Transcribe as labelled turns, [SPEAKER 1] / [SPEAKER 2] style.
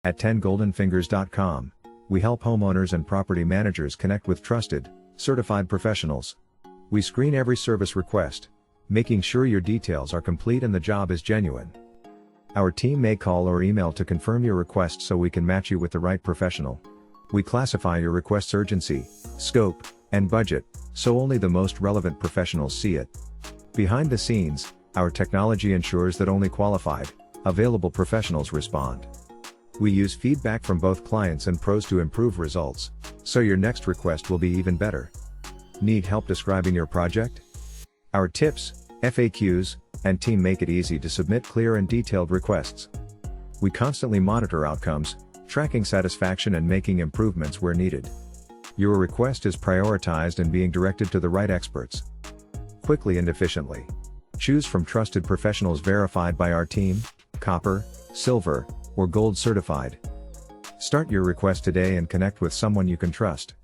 [SPEAKER 1] At 10goldenfingers.com, we help homeowners and property managers connect with trusted, certified professionals. We screen every service request, making sure your details are complete and the job is genuine. Our team may call or email to confirm your request so we can match you with the right professional. We classify your request's urgency, scope, and budget, so only the most relevant professionals see it. Behind the scenes, our technology ensures that only qualified, available professionals respond. We use feedback from both clients and pros to improve results, so your next request will be even better. Need help describing your project? Our tips, FAQs, and team make it easy to submit clear and detailed requests. We constantly monitor outcomes, tracking satisfaction and making improvements where needed. Your request is prioritized and being directed to the right experts. Quickly and efficiently. Choose from trusted professionals verified by our team, copper, silver, or gold certified. Start your request today and connect with someone you can trust.